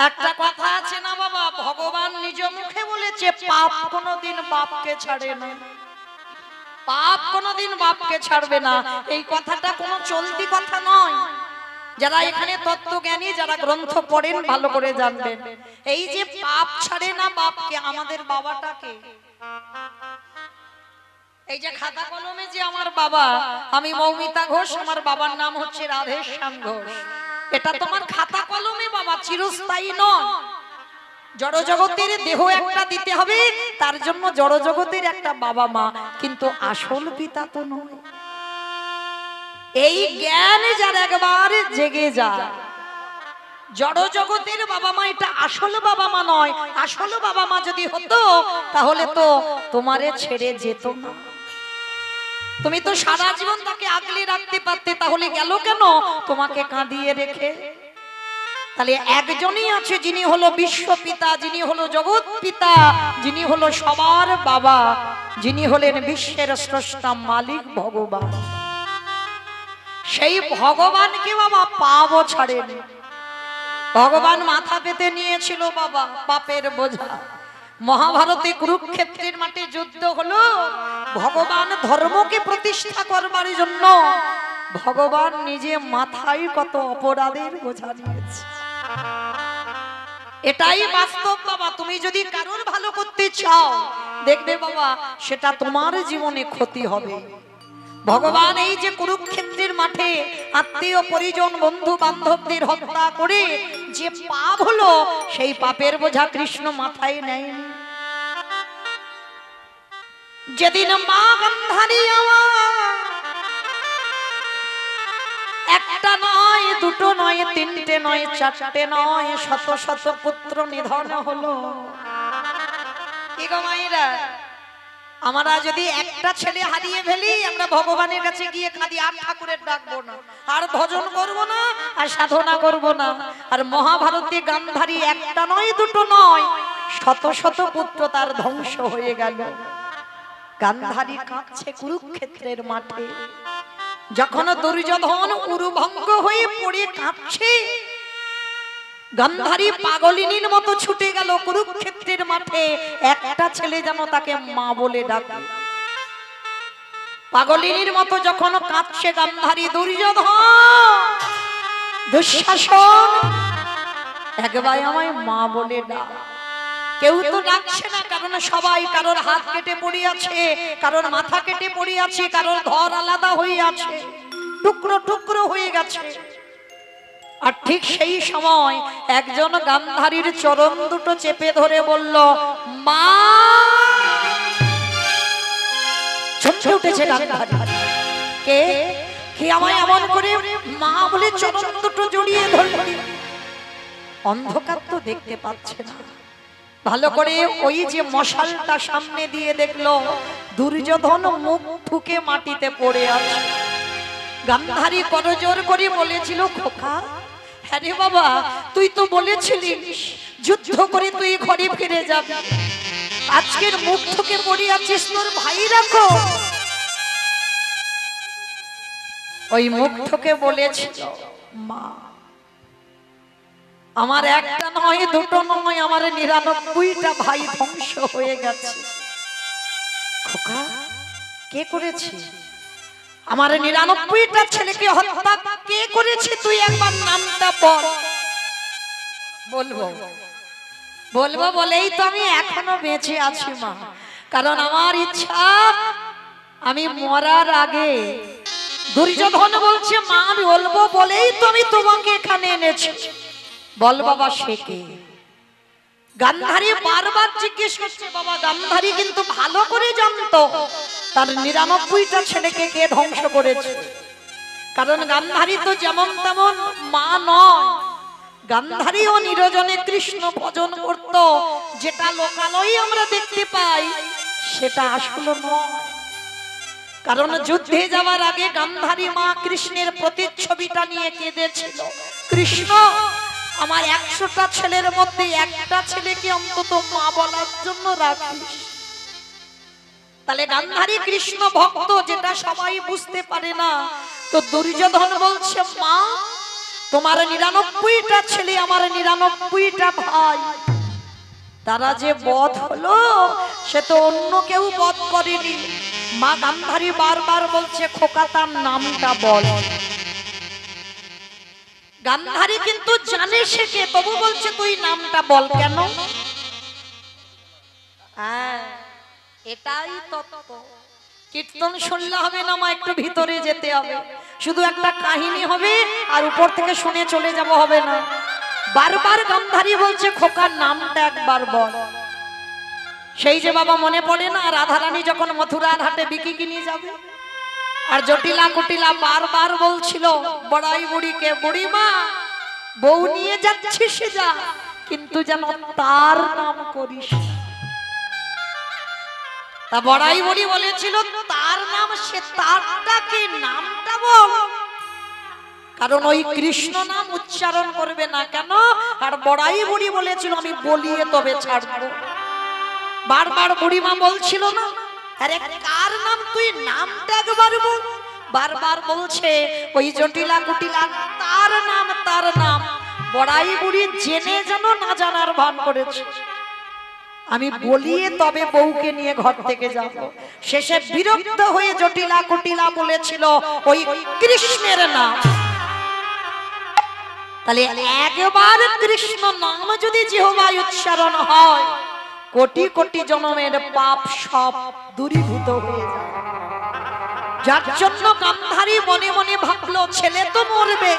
একটা কথা আছে না বাবা, ভগবান নিজ মুখে বলেছে পাপ কোনোদিন বাপকে ছাড়ে না, পাপ কোনোদিন বাপকে ছাড়বে না। এই কথাটা কোনো চলতি কথা নয়। যারা এখানে তত্ত্বজ্ঞানী, যারা গ্রন্থ পড়েন ভালো করে জানবেন, এই যে পাপ ছাড়ে না বাপকে, আমাদের বাবাটাকে, এই যে খাতা কলমে যে আমার বাবা, আমি মৌমিতা ঘোষ, আমার বাবার নাম হচ্ছে রাধেশ্যাম ঘোষ, এটা তোমার খাতা কলমে বাবা, চিরস্থায়ী নয়। জড় জগতের দেহ একটা দিতে হবে, তার জন্য জড় জগতের একটা বাবা মা, কিন্তু আসল পিতা তো নয়। এই জ্ঞান যার একবার জেগে যায়, জড় জগতের বাবা মা এটা আসল বাবা মা নয়। আসল বাবা মা যদি হতো তাহলে তো তোমারে ছেড়ে যেত না, তুমি তো সারা জীবন তাকে আগলে রাখতে পারতে, তাহলে গেল কেন তোমাকে কাঁদিয়ে রেখে? তাহলে একজনই আছে যিনি হলো বিশ্বপিতা, যিনি হলো জগৎ পিতা, যিনি হলো সবার বাবা, যিনি হলেন বিশ্বের স্রষ্টা মালিক ভগবান। সেই ভগবানকে বাবা পাপও ছাড়েনি। ভগবান মাথা পেতে নিয়েছিল বাবা পাপের বোঝা। মহাভারতে কুরুক্ষেত্রের মাঠে যুদ্ধ হলো, ভগবান ধর্মকে প্রতিষ্ঠা করবার জন্য ভগবান নিজে মাথায় কত অপরাধের বোঝা নিয়েছে। এটাই বাস্তব বাবা। তুমি যদি কারোর ভালো করতে চাও, দেখবে বাবা সেটা তোমার জীবনে ক্ষতি হবে। ভগবান এই যে কুরুক্ষেত্রের মাঠে আত্মীয় পরিজন বন্ধু বান্ধবদের হত্যা করে যে পাপ হলো, সেই পাপের বোঝা কৃষ্ণ মাথায় নেয়নি। যেদিন মা গান্ধারী একটা নয়, দুটো নয়, তিনটে নয়, চারটে নয়, শত শত পুত্র নিধন হলো। কি গো মায়েরা, আমরা যদি একটা ছেলে হারিয়ে ফেলি, আমরা ভগবানের কাছে গিয়ে কাঁদি, আর ঠাকুরের ডাকবো না, আর ভজন করব না, আর সাধনা করব না। আর মহাভারতে গান্ধারী একটা নয়, দুটো নয়, শত শত পুত্র তার ধ্বংস হয়ে গেল। গান্ধারী কাঁদছে কুরুক্ষেত্রের মাঠে। যখন দুর্যোধন উরুভঙ্গ হয়ে পড়ে কাঁদছে, গান্ধারী পাগলিনীর মতো ছুটে গেল কুরুক্ষেত্রের মাঠে, একটা ছেলে যেন তাকে মা বলে ডাকে। পাগলিনীর মতো যখন কাঁদছে গান্ধারী, দুর্যোধন, দুঃশাসন, একবার আমায় মা বলে ডাক। কেউ তো ডাকছে না, কারণ সবাই কারোর হাত কেটে পড়ে আছে, কারোর মাথা কেটে পড়ে আছে, কারোর ধর আলাদা হয়ে আছে, টুকরো টুকরো হয়ে গেছে। আর ঠিক সেই সময় একজন গান্ধারীর চরণ দুটো চেপে ধরে বলল, মা। ছুটে উঠেছে গান্ধারী। কে কে আমায় এমন করে মা বলে চরণ দুটো জড়িয়ে ধরল? অন্ধকার তো দেখতে পাচ্ছে না ভালো করে, ওই যে মশালটা সামনে দিয়ে দেখলো দুর্যোধন মুখ ঠুকে মাটিতে পড়ে আছে। গান্ধারী করজোর করে বলেছিল, খোকা, হ্যাঁ রে বাবা, তুই তো বলেছিলিস যুদ্ধ করে তুই ঘরে ফিরে যাবি, আজকের মুখ ঠুকে পড়ে আছিস, তোর ভাই রাখো। ওই মুখ ঠুকে বলেছিল, মা, আমার একটা নয়, দুটো নয়, আমার 99টা ভাই ধ্বংস হয়ে গেছে। খোকা, কে করেছে? আমার 99টা ছেলেকে হত্যা কে করেছে? তুই একবার নামটা বল। বলবো বলবো বলেই তো আমি এখনো বেঁচে আছি মা, কারণ আমার ইচ্ছা আমি মরার আগে। দুর্যোধন বলছে, মা আমি বলবো বলেই তো আমি তোমাকে এখানে এনেছি, বল বাবা সে কে? গান্ধারী বারবার জিজ্ঞেস করছে বাবা। গান্ধারী কিন্তু ভালো করে জানতো তার 99টা ছেলেকে কে ধ্বংস করেছে, কারণ গান্ধারী তো যেমন তেমন মা নয়। গান্ধারীও নিরজনে কৃষ্ণ ভজন করত, যেটা লোকালয়ে আমরা দেখতে পাই সেটা আসলে নয়। কারণ যুদ্ধে যাওয়ার আগে গান্ধারী মা কৃষ্ণের প্রতিচ্ছবিটা নিয়ে কেঁদেছিল, কৃষ্ণ আমার 100টা ছেলের মধ্যে একটা ছেলেকে অন্তত মা বলার জন্য রাখিস। তাহলে গান্ধারী কৃষ্ণ ভক্ত, যেটা সবাই বুঝতে পারে না। তো দুর্যোধন বলছে, মা তোমার 99টা ছেলে, আমার 99টা ভাই, তারা যে বধ হলো সে তো অন্য কেউ বধ করেনি। মা গান্ধারী বারবার বলছে খোকা তার নামটা বল। গান্ধারী কিন্তু জানে সে কে, তবু বলছে তুই নামটা বল। কেন? এটাই তত্ত্ব। কীর্তন শুনলে হবে না মা, একটু ভিতরে যেতে হবে। শুধু একটা কাহিনী হবে আর উপর থেকে শুনে চলে যাব হবে না। বারবার গান্ধারী বলছে খোকার নামটা একবার বল। সেই যে বাবা মনে পড়ে না, রাধারানী যখন মথুরার হাটে বিকি কিনে যাবে, আর জটিলা কুটিলা বারবার বলছিল বড়াই বুড়িকে, বুড়ি মা বউ নিয়ে যাচ্ছিস যা, কিন্তু যেন তার নাম করিস। তা বড়াই বুড়ি বলেছিল তার নাম, সে তারটাকে নামটা বল, কারণ ওই কৃষ্ণ নাম উচ্চারণ করবে না। কেন? আর বড়াই বুড়ি বলেছিল আমি বলিয়ে তবে ছাড়বো। বারবার বুড়িমা বলছিল না, আরে কার নাম, তুই নামটা একবার বল। বারবার বলছে ওই জটিলা কুটিলা তার নাম, তার নাম। বড়াই বুড়ি জেনে যেন না জানার ভান করেছে, আমি বলিয়ে তবে বউকে নিয়ে ঘর থেকে যাব। শেষে বিরক্ত হয়ে জটিলা কুটিলা বলেছিল ওই কৃষ্ণের নাম। তাহলে একবার কৃষ্ণ নাম যদি জিহ্বায় উচ্চারণ হয়, কোটি কোটি জন্মের পাপ সব দূরীভূত হয়ে যায়। যার জন্য গান্ধারী মনে মনে ভাবলো ছেলে তো মরবে,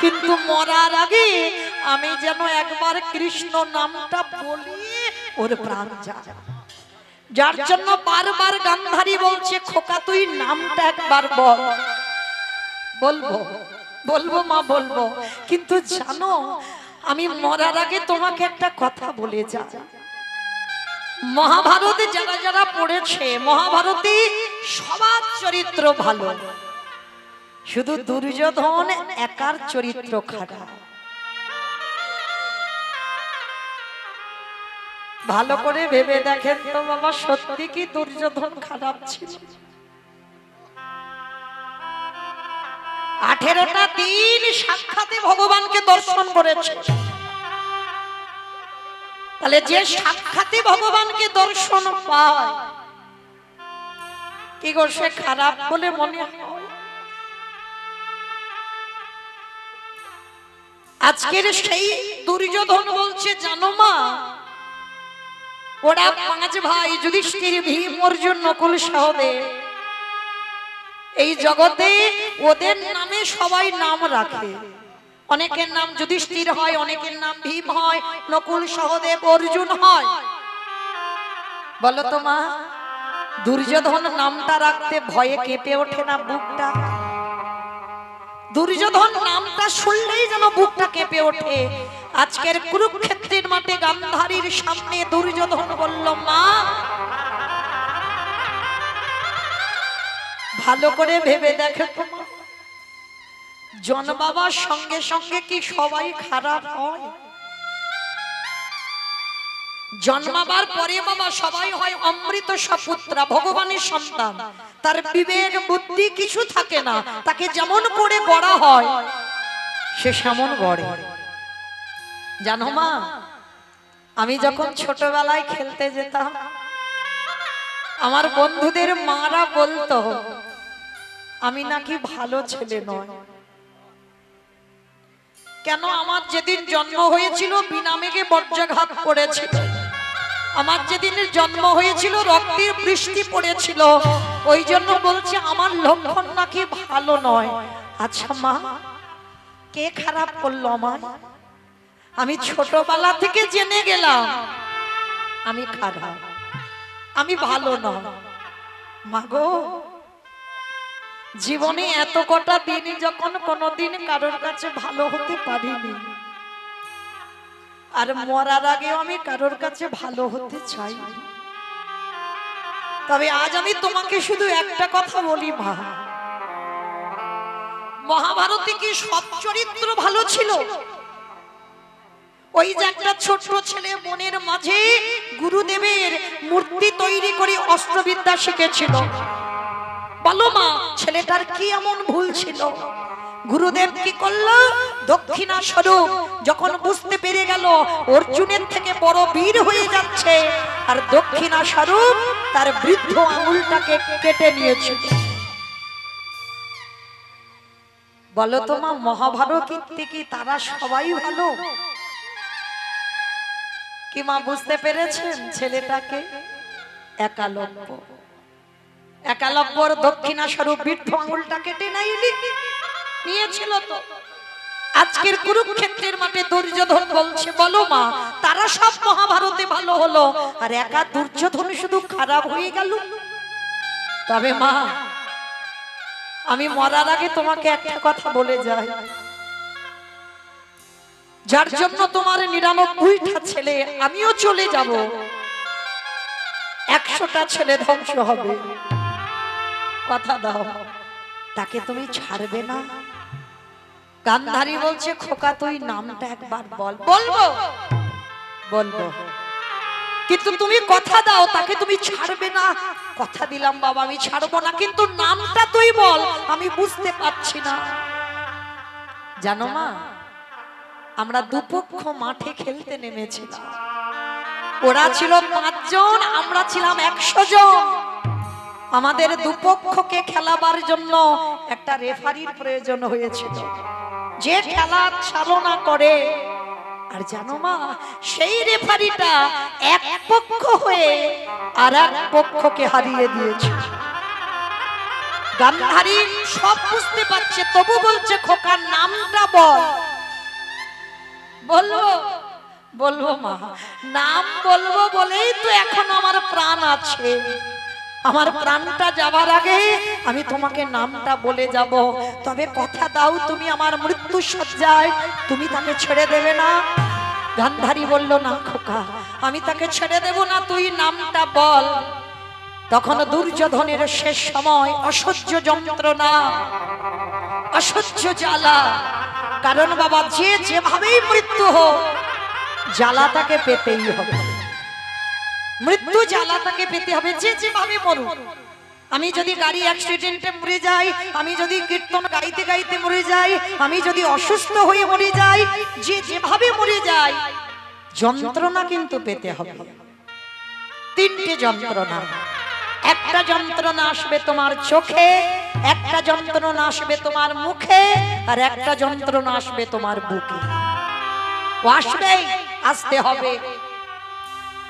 কিন্তু মরার আগে আমি যেন একবার কৃষ্ণ নামটা বলি, ওর প্রাণ যায়। যার জন্য বারবার গান্ধারী বলছে খোকা তুই নামটা একবার বল। বলবো বলবো মা বলবো, কিন্তু জানো আমি মরার আগে তোমাকে একটা কথা বলে যা। মহাভারতে যারা যারা পড়েছে, মহাভারতে সবার চরিত্র ভালো, শুধু দুর্যোধন একার চরিত্র খারাপ। ভালো করে ভেবে দেখেন তো বাবা, সত্যি কি দুর্যোধন খারাপ ছিল? 18টা দিন সাক্ষাতে ভগবানকে দর্শন করেছে। তাহলে যে সাক্ষাতে ভগবানকে দর্শন পায়, কি গো সে খারাপ বলে মনে হয়? আজকের সেই দুর্যোধন বলছে জানো মা, ওরা 5 ভাই যুধিষ্ঠির, ভীম, অর্জুন, নকুল, সহদেব, এই জগতে ওদের নামে সবাই নাম রাখে। অনেকের নাম যুধিষ্ঠির হয়, অনেকের নাম ভীম হয়, নকুল, সহদেব, অর্জুন হয়। বলো তো মা, দুর্যোধন নামটা রাখতে ভয়ে কেঁপে ওঠে না বুকটা? দুর্যোধন নামটা শুনলেই যেন বুকটা কেঁপে ওঠে। আজকের কুরুক্ষেত্রের মাঠে গান্ধারীর সামনে দুর্যোধন বলল মা, ভালো করে ভেবে দেখো তো, জন্মাবার সঙ্গে সঙ্গে কি সবাই খারাপ হয়? জন্মাবার পরে বাবা সবাই হয় অমৃত সপুত্রা, ভগবানের সন্তান। তার বিবেক বুদ্ধি কিছু থাকে না, তাকে যেমন করে গড়া হয় সে সেমন গড়ে। জানো মা, আমি যখন ছোটবেলায় খেলতে যেতাম, আমার বন্ধুদের মারা বলতো আমি নাকি ভালো ছেলে নয়। কেন? আমার যেদিন জন্ম হয়েছিল বিনা মেঘে বজ্রাঘাত পড়েছিল, আমার যেদিন জন্ম হয়েছিল রক্তের বৃষ্টি পড়েছিল, ওই জন্য বলছে আমার লক্ষণ নাকি ভালো নয়। আচ্ছা মা, কে খারাপ করলো আমার? আমি ছোটবেলা থেকে জেনে গেলাম আমি খারাপ, আমি ভালো নয়। মাগো, জীবনে এত কটা দিন যখন কোনোদিন কারোর কাছে ভালো হতে পারিনি, আর মরার আগেও আমি কারোর কাছে ভালো হতে চাই। তবে আজ আমি তোমাকে শুধু একটা কথা বলি মা, মহাভারতে কি সব চরিত্র ভালো ছিল? ওই যে একটা ছোট ছেলে মনের মাঝে গুরুদেবের মূর্তি তৈরি করে অস্ত্রবিদ্যা শিখেছিল, বলো মা ছেলেটার কি এমন ভুল ছিল? গুরুদেব কি করলো? দক্ষিণা স্বরূপ যখন বুঝতে পেরে গেল অর্জুনের থেকে বড় বীর হয়ে যাচ্ছে, আর দক্ষিণা স্বরূপ তার বৃদ্ধ আঙুলটাকে কেটে নিয়েছে। বলো তো মা, মহাভারতের থেকে তারা সবাই ভালো কি মা? বুঝতে পেরেছেন ছেলেটাকে? একালব্য, একালব্যর দক্ষিণা স্বরূপ বৃদ্ধ আঙুলটা কেটে নিয়েছিল। তো আজকের কুরুক্ষেত্রের মাঠে দুর্যোধন বলছে, বলো মা, তারা সব মহাভারতে ভালো হলো, আর একা দুর্যোধন শুধু খারাপ হয়ে গেল। তবে মা, আমি মরার আগে তোমাকে একটা কথা বলে যাই, যার জন্য তোমার 99টা ছেলে, আমিও চলে যাব, 100টা ছেলে ধ্বংস হবে। কথা দাও, তাকে তুমি ছাড়বে না? গান্ধারী বলছে, খোকা তুই নামটা একবার বল। বলবো, বলবো, কিন্তু তুমি কথা দাও তাকে তুমি ছাড়বে না। কথা দিলাম বাবা, আমি ছাড়বো না, কিন্তু নামটা তুই বল, আমি বুঝতে পারছি না। জানো মা, আমরা দুপক্ষ মাঠে খেলতে নেমেছিলাম, ওরা ছিল 5 জন, আমরা ছিলাম 100 জন। আমাদের দুপক্ষকে খেলাবার জন্য একটা রেফারির প্রয়োজন হয়েছিল, যে খেলা চালনা করে। আর জানো মা, সেই রেফারিটা এক পক্ষ হয়ে আর এক পক্ষকে হারিয়ে দিয়েছে। গান্ধারী সব বুঝতে পারছে, তবু বলছে, খোকার নামটা বল। বলবো, বলবো মা, নাম বলবো বলেই তো এখন আমার প্রাণ আছে। আমার প্রাণটা যাবার আগে আমি তোমাকে নামটা বলে যাব। তবে কথা দাও, তুমি আমার মৃত্যু সজ্জায় তুমি তাকে ছেড়ে দেবে না? গান্ধারী বলল, না খোকা, আমি তাকে ছেড়ে দেব না, তুই নামটা বল। তখন দুর্যোধনের শেষ সময়, অসহ্য যন্ত্রণা, অসহ্য জ্বালা। কারণ বাবা, যে যেভাবেই মৃত্যু হোক, জ্বালা তাকে পেতেই হবে। মৃত্যু জ্বালা তাকে পেতে হবে, যে যেভাবে মরুক। আমি যদি গাড়ি অ্যাক্সিডেন্টে মরে যাই, আমি যদি কীর্তন গাইতে গাইতে মরে যাই, আমি যদি অসুস্থ হয়ে মরে যাই, যে যেভাবে মরে যাই, যন্ত্রণা কিন্তু পেতে হবে। 3টে যন্ত্রণা। একটা যন্ত্রণা আসবে তোমার চোখে, একটা যন্ত্রণা আসবে তোমার মুখে, আর একটা যন্ত্রণা আসবে তোমার বুকে। ও আসবেই, আসতে হবে।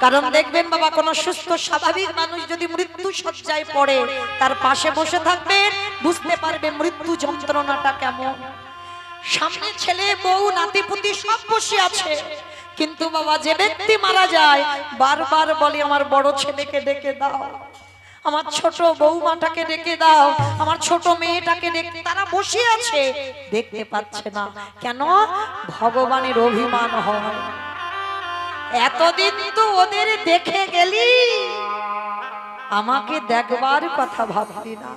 কারণ দেখবেন বাবা, কোন সুস্থ স্বাভাবিক মানুষ যদি মৃত্যু শয্যায় পড়ে, তার পাশে বসে থাকবেন, বুঝতে পারবে মৃত্যু যন্ত্রণাটা কেমন। সামনে ছেলে বউ নাতিপুতি সব বসে আছে, কিন্তু বাবা যে ব্যক্তি মারা যায়, বারবার বলে, আমার বড় ছেলেকে ডেকে দাও, আমার ছোট বৌমাটাকে ডেকে দাও, আমার ছোট মেয়েটাকে ডেকে। তারা বসে আছে, দেখতে পাচ্ছে না। কেন? ভগবানের অভিমান হয়, এতদিন তো ওদের দেখে গেলি, আমাকে দেখবার কথা ভাবলি না,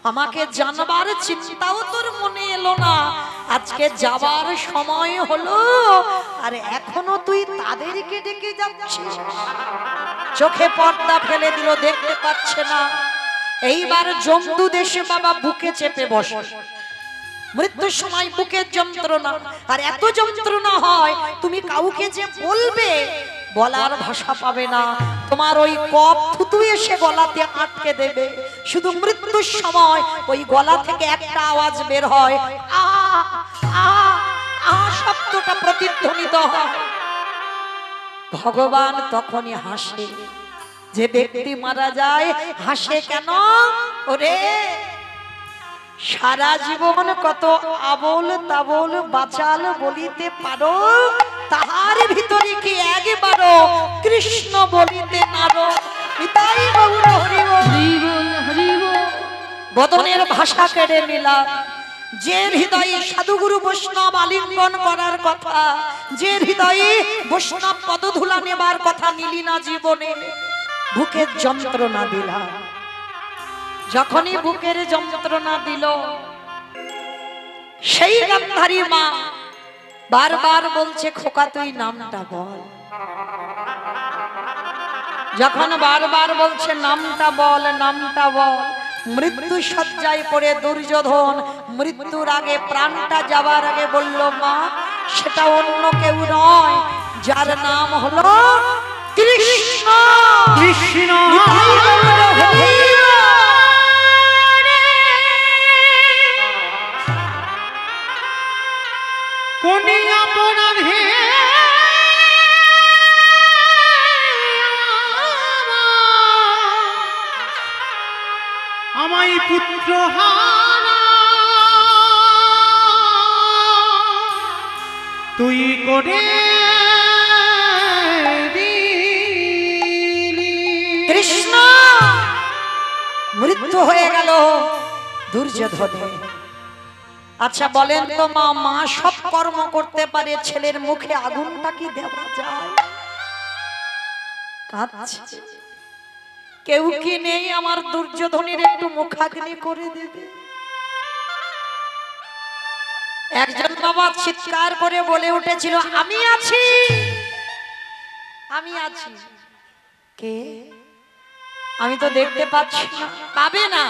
আমাকে জানবার চিন্তাও তোর মনে এলো না। আজকে যাবার সময় হলো, আর এখনো তুই তাদেরকে ডেকে যাচ্ছিস। চোখে পর্দা ফেলে দিল, দেখতে পাচ্ছে না। এইবার জম্বু দেশে বাবা বুকে চেপে বসে। মৃত্যুর সময় বুকের যন্ত্রণা, আর এত যন্ত্রণা হয়, তুমি কাউকে যে বলবে, বলার ভাষা পাবে না। তোমার ওই কফ থুতু এসে গলাতে আটকে দেবে। শুধু মৃত্যুর সময় ওই গলা থেকে একটা আওয়াজ বের হয়, আ আ আ শব্দটা প্রতিধ্বনিত হয়। ভগবান তখনই হাসে। যে ব্যক্তি মারা যায় হাসে কেন? ওরে, সারা জীবন কত আবল তাবল বাচাল বলিতে পারো, তাহার ভিতরে কি একবারও কৃষ্ণ বলিতে পারো? পিতাই গৌর হরি বল, হরি বল। বদনের ভাষা কেড়ে নিলাম। যে হৃদয়ে সাধুগুরু বৈষ্ণব আলিঙ্গন করার কথা, যে হৃদয়ে বৈষ্ণব পদধূলা নেবার কথা, নিলি না জীবনে, বুকের যন্ত্রণা দিলাম। যখনই বুকের যন্ত্রণা দিল, সেই গান্ধারী মা বারবার বলছে, খোকা তুই নামটা বল। যখন বারবার বলছে নামটা বল, নামটা বল, মৃত্যু শয্যায় পড়ে দুর্যোধন মৃত্যুর আগে প্রাণটা যাবার আগে বলল, মা সেটা অন্য কেউ নয়, যার নাম হলো কৃষ্ণ। কৃষ্ণ কোন অপরাধে আমায় পুত্র হারা তুই করে দিলি। কৃষ্ণ মৃত্যু হয়ে গেল দুর্যোধনের। আচ্ছা বলেন তো মা, মা সব কর্ম করতে পারে, ছেলের মুখে আগুনটা কি দেওয়া যায়? কাঁদছে। কেউ কি নেই আমার দুর্যোধনের একটু মুখাগ্নি করে দেবে? একজন বাবা চিৎকার করে বলে উঠেছিল, আমি আছি, আমি আছি। কে? আমি তো দেখতে পাচ্ছি না। পাবে না,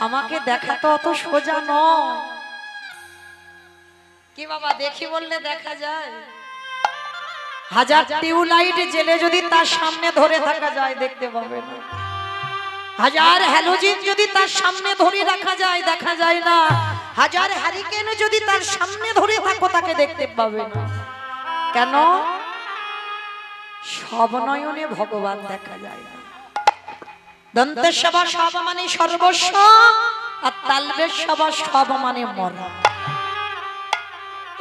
আমাকে দেখা তো অত সোজা নয়। কি বাবা দেখি বললে দেখা যায়? হাজার টিউবলাইট জেলে যদি তার সামনে ধরে থাকা যায় দেখতে পাবে না। হাজার হ্যালোজিন যদি তার সামনে ধরে রাখা যায় দেখা যায় না। হাজার হ্যারিকেন যদি তার সামনে ধরে থাকো তাকে দেখতে পাবে না। কেন? সব নয়নে ভগবান দেখা যায় না। দন্তের সভা সব মানে সর্বস্ব, আর তালবের সভা সব মানে মরণ।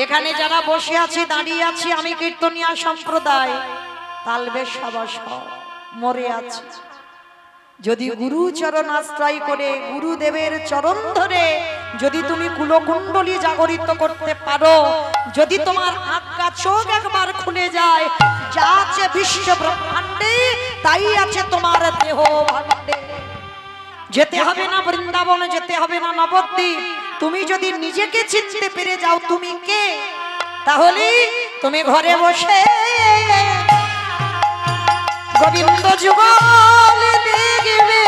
এখানে যারা বসে আছি, দাঁড়িয়ে আছি, আমি কীর্তনিয়া সম্প্রদায়, তালবের সভা সব মরে আছি। যদি গুরু চরণ আশ্রয় করে, গুরুদেবের চরণ ধরে যদি তুমি কুলকুণ্ডলী জাগরিত করতে পারো, যদি তোমার আজ্ঞা চোখ একবার খুলে যায়, যা আছে বিশ্ব ব্রহ্মাণ্ডে তাই আছে তোমার দেহ ভাণ্ডে। যেতে হবে না বৃন্দাবনে, যেতে হবে না নবদ্বীপ। তুমি যদি নিজেকে চিনতে পেরে যাও তুমি কে, তাহলে তুমি ঘরে বসে গোবিন্দ যুগল দেখবে।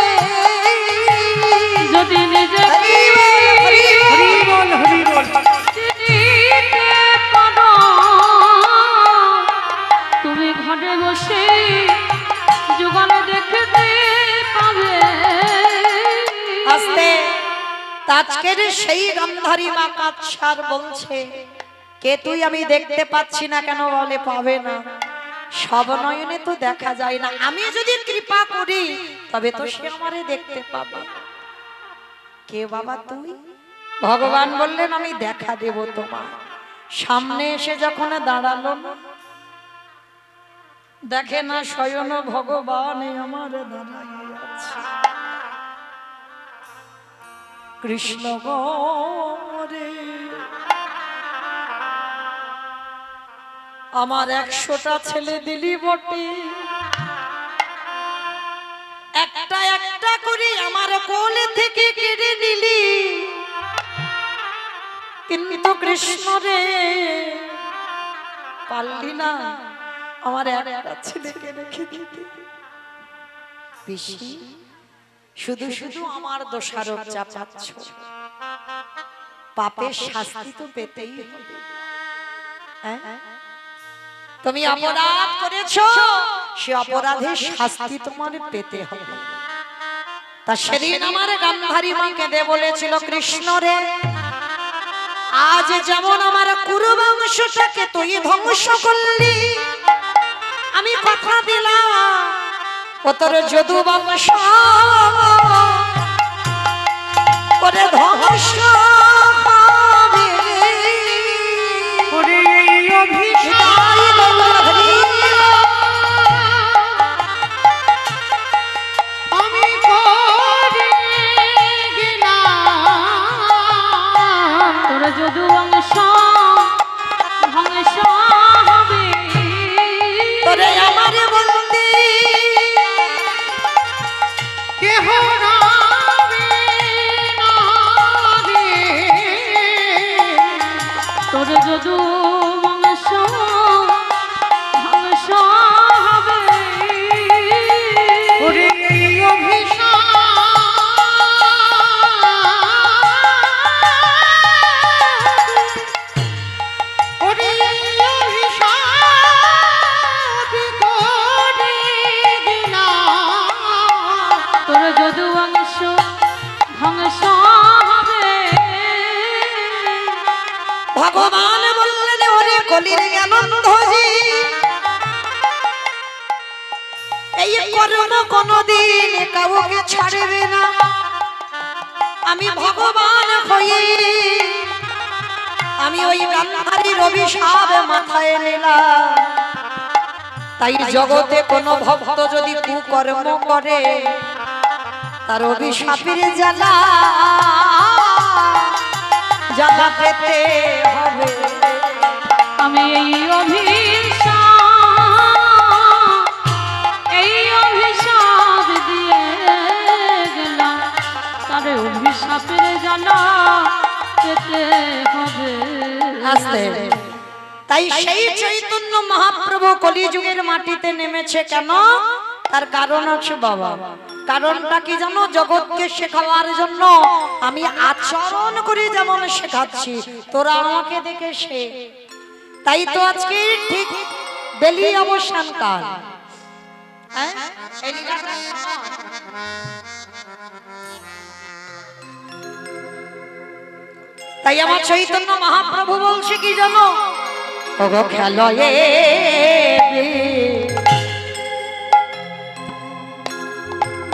যদি নিজেকে চিনতে পারো, তুমি ঘরে বসে যুগল দেখতে পাবে। আস্তে আজকের সেই গান্ধারী মা কাছার বলছে, কে তুই? আমি দেখতে পাচ্ছি না। কেন? বলে পাবে না, সব নয়নে তো দেখা যায় না। আমি যদি কৃপা করি তবে তো সে আমারে দেখতে পাবে। কে বাবা তুই? ভগবান বললেন, আমি দেখা দেব তোমার। সামনে এসে যখন দাঁড়ালো, দেখে না স্বয়ং ভগবান আমার দাঁড়াইয়া আছে। কৃষ্ণ গরে আমার 100টা ছেলে দিলি বটে, একটা একটা করে আমার কোলে থেকে কেড়ে নিলি, কিন্তু কৃষ্ণ রে পারলি না আমার একটা ছেলেকে রেখে দিতে। পিসি শুধু শুধু আমার দোষারোপ চাপাচ্ছ, পাপের শাস্তি তো পেতেই হবে। তুমি অপরাধ করেছো, সে অপরাধের শাস্তি তোমার পেতে হবে। তা সেদিন আমার গান্ধারী মা কেঁদে বলেছিল, কৃষ্ণ রে আজ যেমন আমার কুরু বংশটাকে তুই ধ্বংস করলি, আমি কথা দিলাম ও তোর যদু বংশ করে ধ্বংস হবে। আমি করে গেলাম তোর যদু বংশ ধ্বংস হবে। তোরে আমার বন্দি কেহ রাবে না রে, তোর যদু বংশ ভগবান বললেন ওরে কলির জ্ঞানন্ধজি এই কর্ম কোনদিন কাউকে ছাড়বে না। আমি ভগবান হয়ে আমি ওই গান্ধারীর অভিশাপ মাথায় নিলাম। তাই জগতে কোনো ভক্ত যদি কুকর্ম করে তার অভিশাপের জ্বালা জ্বালা পেতে হবে। আমি এই অভিশাপ দিয়ে গেলাম, তার অভিশাপের জ্বালা পেতে হবে। আস্তে তাই সেই চৈতন্য মহাপ্রভু কলিযুগের মাটিতে নেমেছে কেন? তার কারণ আছে বাবা। কারণটা কি জানো? জগৎকে শেখাবার জন্য। আমি আচরণ করে যেমন শেখাচ্ছি তোরা আমাকে দেখে শেখ। তাই তো আজকে ঠিক বেলি অবসান কাল, তাই আমার চৈতন্য মহাপ্রভু বলছে কি জানো? ওগো খেলো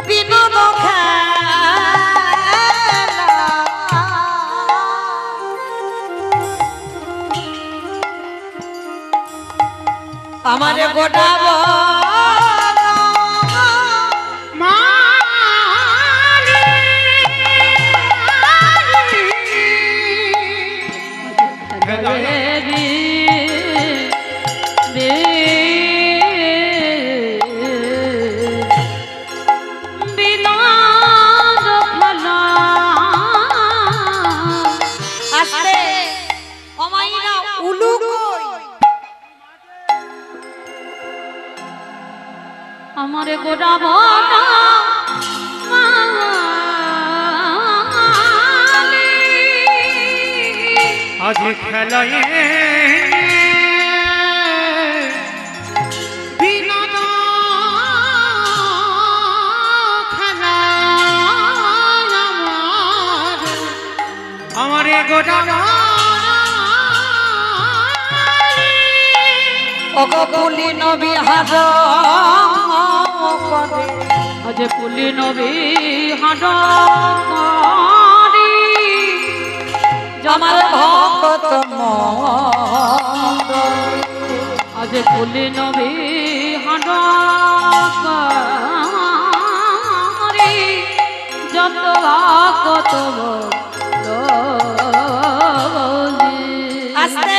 বিনোদ আমারে গোটাব আমারে গোড়াব না আজ খেলায় বিনোদ খেলা আমারে গোটানো ওগো পুলি নবী হাজ করে আজ পুলি নবী হাঁট আমার ভক্ত আজ পুলি নবী হাঁট যত কত আস্তে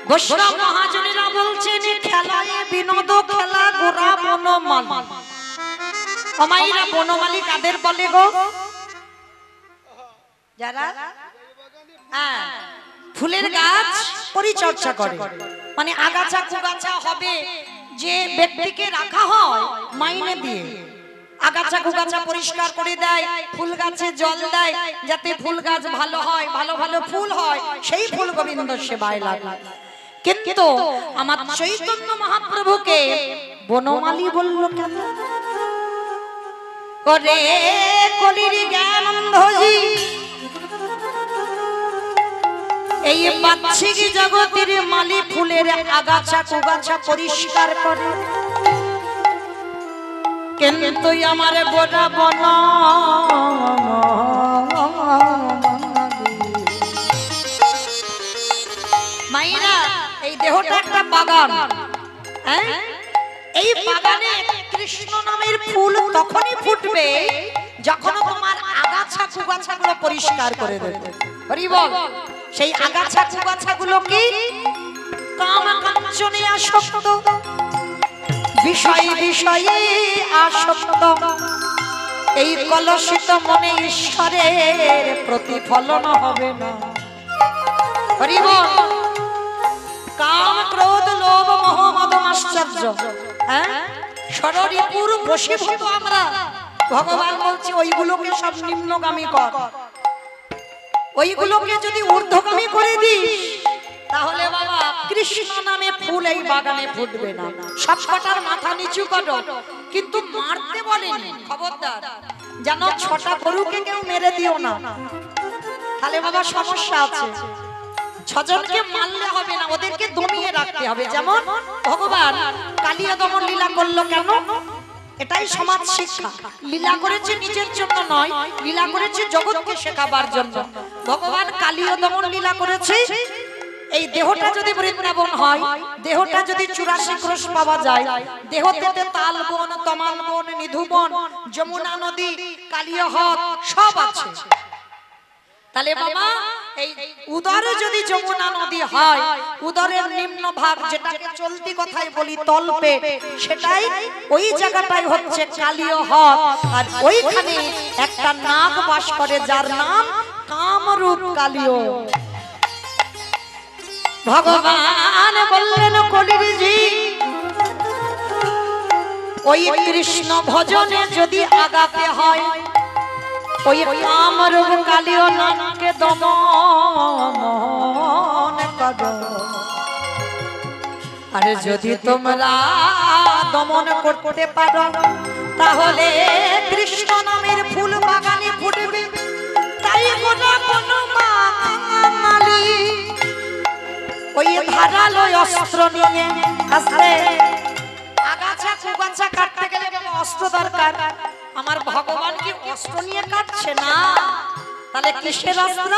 বৈষ্ণব মহাজনেরা বলছেন খেলায় বিনোদ খেলা গোরা বনমাল। আমাইরা বনমালী কাদের বলে গো? যারা ফুলের গাছ পরিচর্যা করে, মানে আগাছা কুগাছা হবে যে ব্যক্তিকে রাখা হয় মাইনে দিয়ে, আগাছা কুগাছা পরিষ্কার করে দেয়, ফুল গাছে জল দেয় যাতে ফুল গাছ ভালো হয়, ভালো ভালো ফুল হয়, সেই ফুল গোবিন্দ সেবায় লাগে। কিন্তু আমার চৈতন্য মহাপ্রভুকে বনমালী বলল কেন? করে কলির জ্ঞানন্ধজি এই বাচ্চিক জগতের মালি ফুলের আগাছা কুগাছা পরিষ্কার করে, কিন্তু আমার গোটা বন মাইরা এই দেহটা একটা বাগান। এই বাগানে কৃষ্ণ নামের ফুল তখনই ফুটবে যখন তোমার আগাছা কুগাছা গুলো পরিষ্কার করে দেবে। হরি বল। সেই আগাছা কুগাছা গুলো কি? কাম কাঞ্চনে আসক্ত, বিষয় বিষয়ে আসক্ত। এই কলুষিত মনে ঈশ্বরের প্রতিফলন হবে না। হরি বল। কাম ক্রোধ লোভ মোহ মদ আশ্চর্য, ষড়রিপুর বশীভূত আমরা। ভগবান বলছে ওইগুলোকে সব নিম্নগামী কর, ওইগুলোকে যদি ঊর্ধ্বগামী করে দিস তাহলে বাবা কৃষ্ণ নামে ফুল এই বাগানে ফুটবে না। সব কটার মাথা নিচু করো, কিন্তু মারতে বলেনি, খবরদার যেন 6টা গরুকে কেউ মেরে দিও না, তাহলে বাবা সমস্যা আছে। ছজনকে মারলে হবে না, ওদেরকে দমিয়ে রাখতে হবে। যেমন ভগবান কালিয়া দমন লীলা করলো কেন? এটাই সমাজ শিক্ষা। লীলা করেছে নিজের জন্য নয়, লীলা করেছে জগৎকে শেখাবার জন্য। ভগবান কালিয়া দমন লীলা করেছে এই দেহটা যদি বৃন্দাবন হয়, দেহটা যদি 84 ক্রোশ পাওয়া যায়, দেহতে তাল বন, তমাল বন, নিধুবন, যমুনা নদী, কালিয়া হ্রদ সব আছে। তাহলে বাবা এই উদরে যদি যমুনা নদী হয়, উদরের নিম্ন ভাগ যেটাকে চলতি কথায় বলি তলপেট, সেটাই ওই জায়গাটাই হচ্ছে কালিয়া হ্রদ। আর ওইখানে একটা নাগ বাস করে যার নাম কামরূপ কালিয়া। ভগবান বললেন কলির জি, ওই কৃষ্ণ ভজনে যদি আগাতে হয়, ওই কামরূপ কালিয়া নাগকে দমন করো। আর যদি তোমরা দমন করতে পারো, তাহলে কৃষ্ণ নামের ফুল বাগানে ফুটবে। তাই গোটা কোনো বাঙালি ওই ধারালো অস্ত্র নিয়ে আসলে আগাছা কুগাছা কাটতে গেলে অস্ত্র দরকার। আমার ভগবান কি অস্ত্র নিয়ে কাটছে না? তাহলে কিসের অস্ত্র?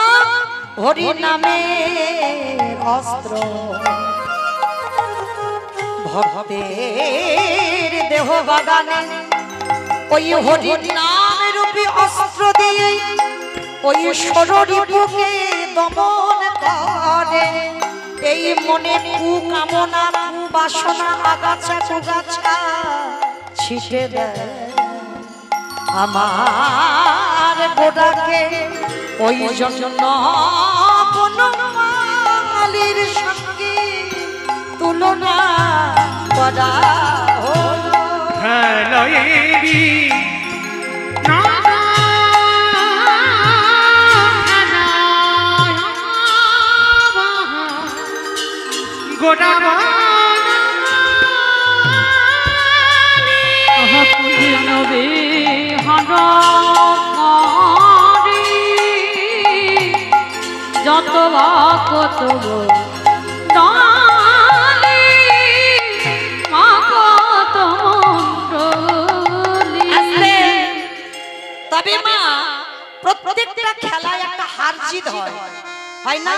হরি নামের অস্ত্র। ভক্তের দেহ বাগানে ওই হরি নাম রূপী অস্ত্র দিয়ে ওই ষড়রিপুকে দমন করে। এই মনে কুকামনা কুবাসনা আগাছা কুগাছা ছিটে দেয় আমার গোড়াকে। ওই জন্য কোনো মালির সঙ্গে তুলনা করা হলো। খেলয়েরি নবে হাঁড় যত কত তবে মা প্রত্যেকটা খেলায় একটা হার জিত হয় না?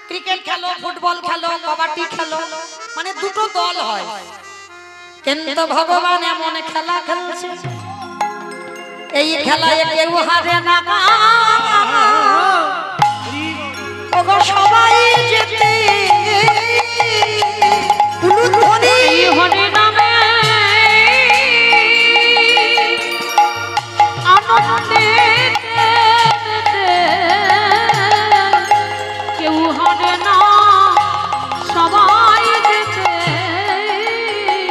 ক্রিকেট খেলো, ফুটবল খেলো, কবাডি খেলো, মানে দুটো দল হয়। কিন্তু ভগবান এমন খেলা খেলছে, এই খেলায় কেউ হারে না, সবাই যেতে হরি নামে আনন্দে কেউ হারে না, সবাই যেতে।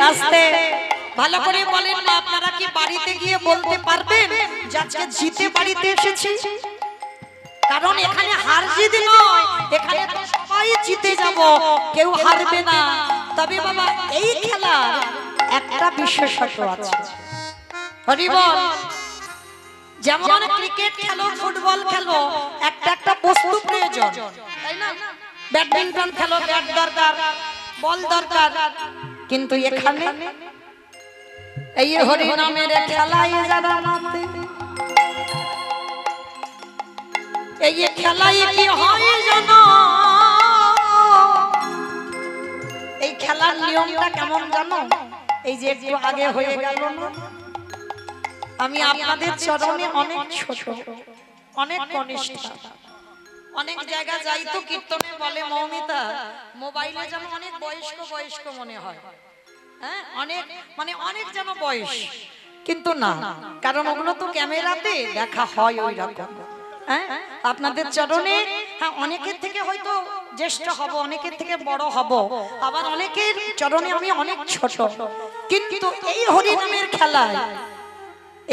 আস্তে ভালো করে বলেন না, আপনারা কি বাড়িতে গিয়ে বলতে পারবেন যে আজকে জিতে বাড়িতে এসেছি? কারণ এখানে হার জিত নয়, এখানে তো সবাই জিতে যাব, কেউ হারবে না। তবে বাবা এই খেলার একটা বিশেষত্ব আছে। হরি বল। যেমন ক্রিকেট খেলো, ফুটবল খেলো, একটা একটা বস্তু প্রয়োজন, তাই না? ব্যাডমিন্টন খেলো, ব্যাট দরকার, বল দরকার। কিন্তু এখানে এই হরি নামের খেলায় যারা নামে, এই খেলায় কি হয় জানো? এই খেলার নিয়মটা কেমন জানো? এই যে একটু আগে হয়ে গেল না, আমি আপনাদের চরণে অনেক ছোট, অনেক কনিষ্ঠ, অনেক জায়গা যাই তো কীর্তনে বলে মৌমিতা মোবাইলে যেন অনেক বয়স্ক বয়স্ক মনে হয়, হ্যাঁ অনেক মানে অনেক যেন বয়স, কিন্তু না, কারণ ওগুলো তো ক্যামেরাতে দেখা হয় ওই রকম। হ্যাঁ আপনাদের চরণে হ্যাঁ অনেকের থেকে হয়তো জ্যেষ্ঠ হব, অনেকের থেকে বড় হব, আবার অনেকের চরণে আমি অনেক ছোট, কিন্তু এই হরি নামের খেলায়,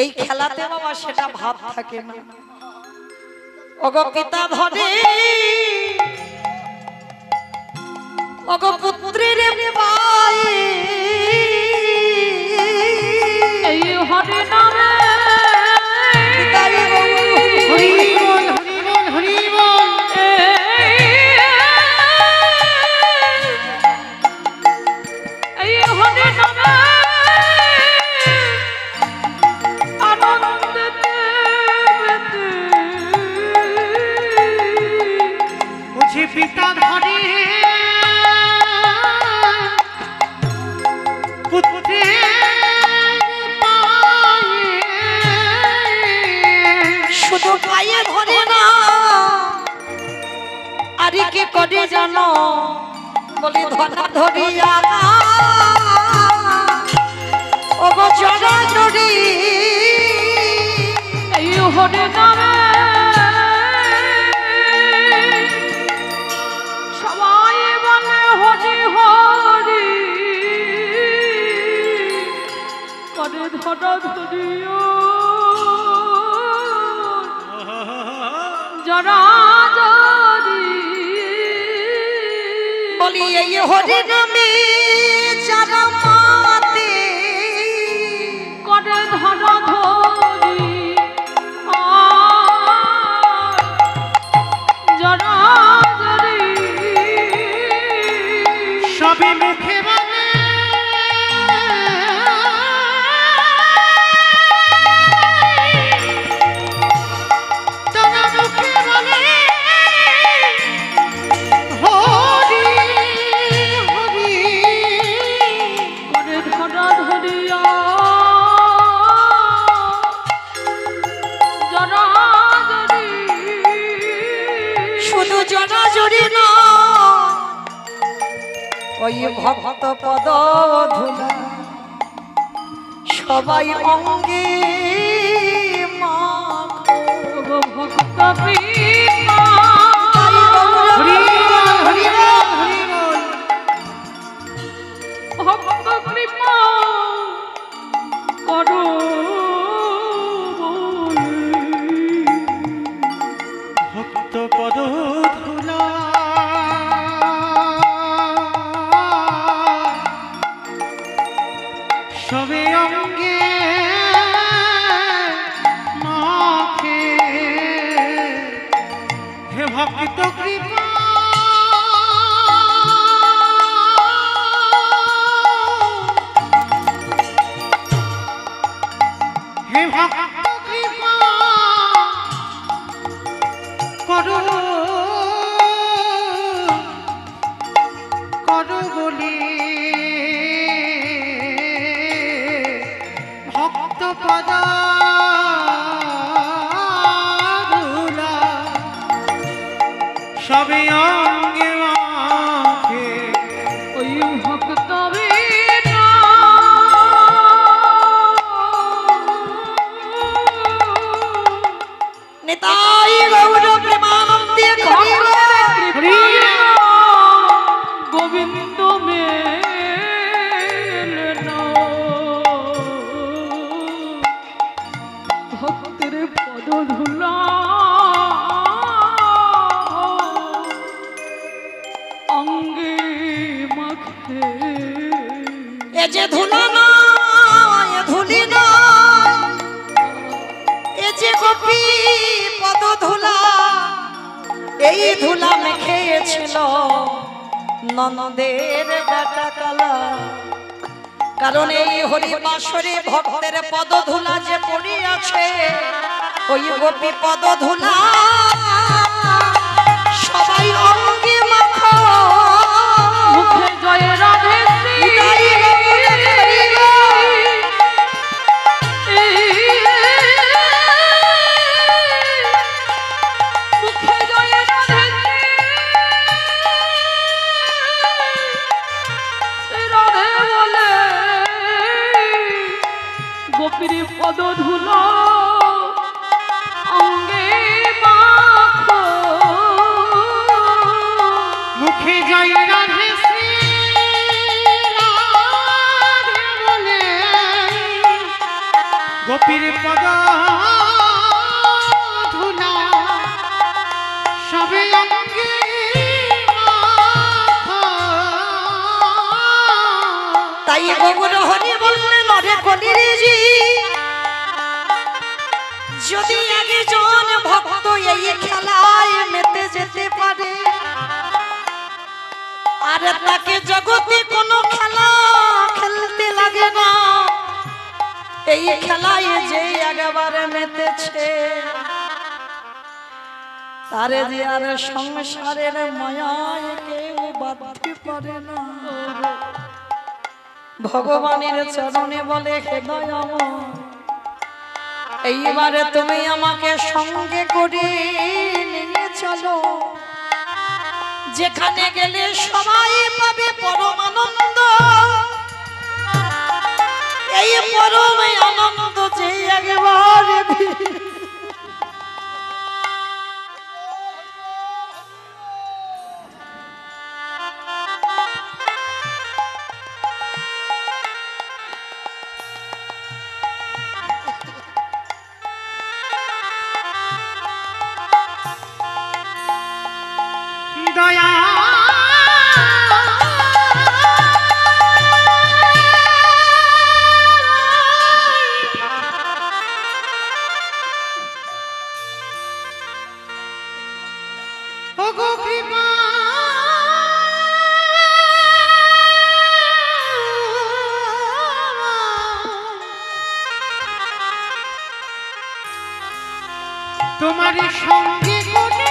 এই খেলাতে বাবা সেটা ভাব থাকে না। ওগো পিতা ধরে ওগো পুত্রের পায়ে এই হরি নামে হরি বল হরি বল হরি বল হরে নামে আনন্দেতে মেতে বুঝি পিতা ধরে শুধু পায়ে ধরে না আরে কে করে জানো বলি ধরা ধরিয়া ও গো জড়া জড়ি এই হরে নামে সবাই বলে হরি হরি করে ধরা ধরিও জরা জরি বলি এই হরি নামে যারা মাতে করে ধরা ধরি জরা জরি সবে মুখে বলে করে ধরা ধরিয়া জরা জরি শুধু জড়া জড়ি না ওই ভক্ত পদ ধুলা সবাই অঙ্গে মাখো ভক্ত প্রিয়া হরি বল, হরি বল, হরি বল। ভক্ত কৃপা করো ভক্ত পদ ধুলা সবে অঙ্গে মাখে হে ভক্ত কৃপা হে ভক্ত কৃপা করো করো বলি ভক্ত পদ ধুলা সবে অঙ্গে মাখে ওই ভক্ত নেতাই গৌর প্রেমানন্দে হরি গোবিন্দ মেল ভক্তের পদ ধুলা অঙ্গে মাখে এ যে ধুলা না এ ধুলি না এ যে গোপী পদ ধুলা এই ধুলা মেখেছিল ননদের ডাটা কালা কারণ এই হরি বাসরে ভক্তের পদ ধুলা যে পড়িয়াছে ওই গোপী পদ ধুলা সবাই অঙ্গে মাখো মুখে জয় রাধে শ্রী মুখে জয় রাধে শ্রী রাধে বলে গোপীর পদ ধুলো অঙ্গে মাখো মুখে জয় রাধে শ্রী রাধে বলে গোপীর পদ ধুলা সবে অঙ্গে মাখো। তাই গৌর হরি বললেন অরে কলিরেজি যদি একজন ভক্ত এই খেলায় মেতে যেতে পারে আর তাকে জগতে কোনো খেলা খেলতে এই খেলায় যে একবারে মেতেছে তারে যে আর সংসারের মায়ায় কেউ বাঁধতে পারে না। ভগবানের চরণে বলে হে দয়াময়, এইবারে তুমি আমাকে সঙ্গে করে নিয়ে চলো, যেখানে গেলে সবাই পাবে পরম আনন্দ। এই পরম আনন্দ যে একবারে দয়া ওগো কৃপা তোমারই সঙ্গে করে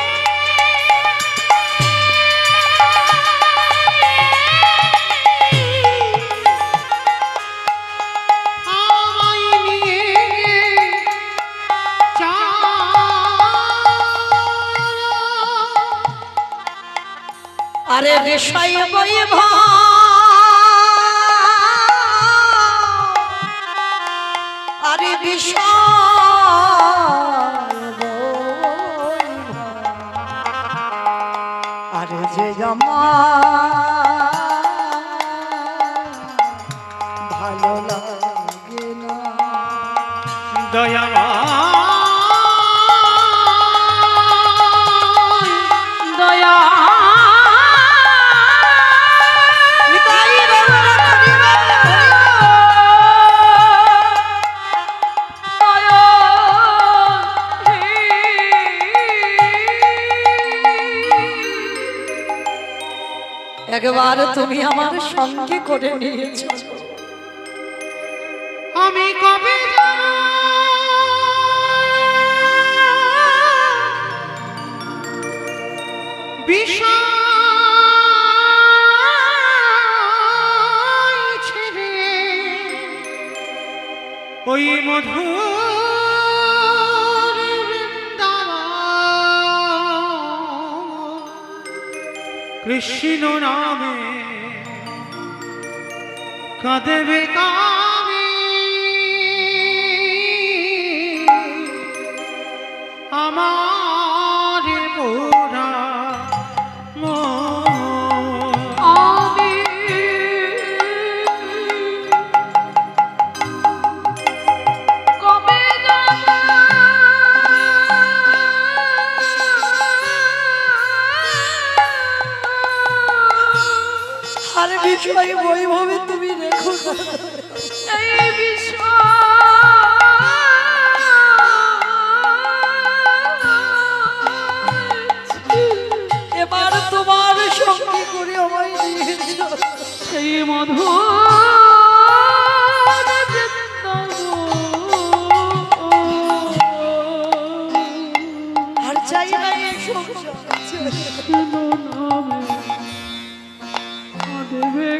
আরে বিষয় বৈভ আরে বিষয় আরে যে আমার ভালো লাগে না। দয়া দয়া একবার তুমি আমার সঙ্গে করে নিয়েছো, আমি কবে বিষয় ছেড়ে ওই মধুর বৃন্দাবন কৃষ্ণ নামে কাঁদবে কামে আমার পোড়া আমি কবে আর বিষয় বৈভবে তুমি রেখো না। এই বিষয় এবার তোমার সঙ্গে করে আমায় নিয়েছো, সেই মধু আর চাই না এই সংসার। দেবে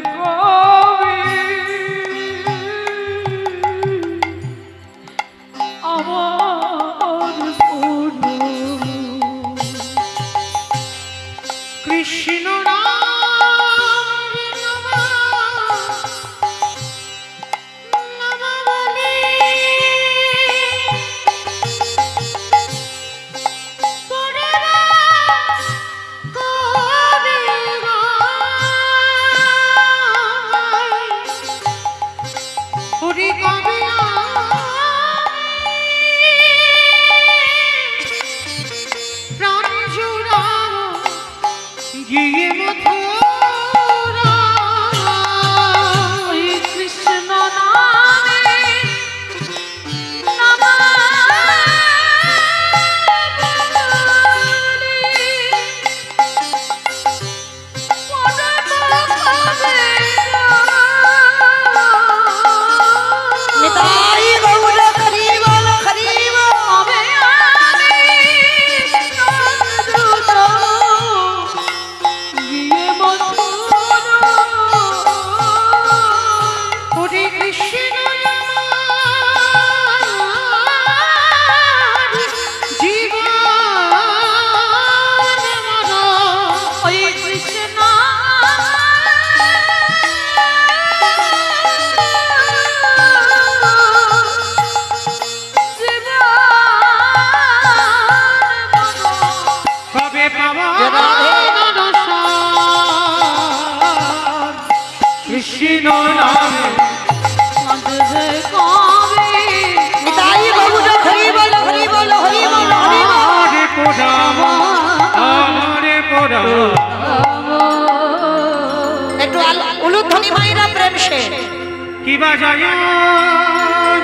কিবা জয়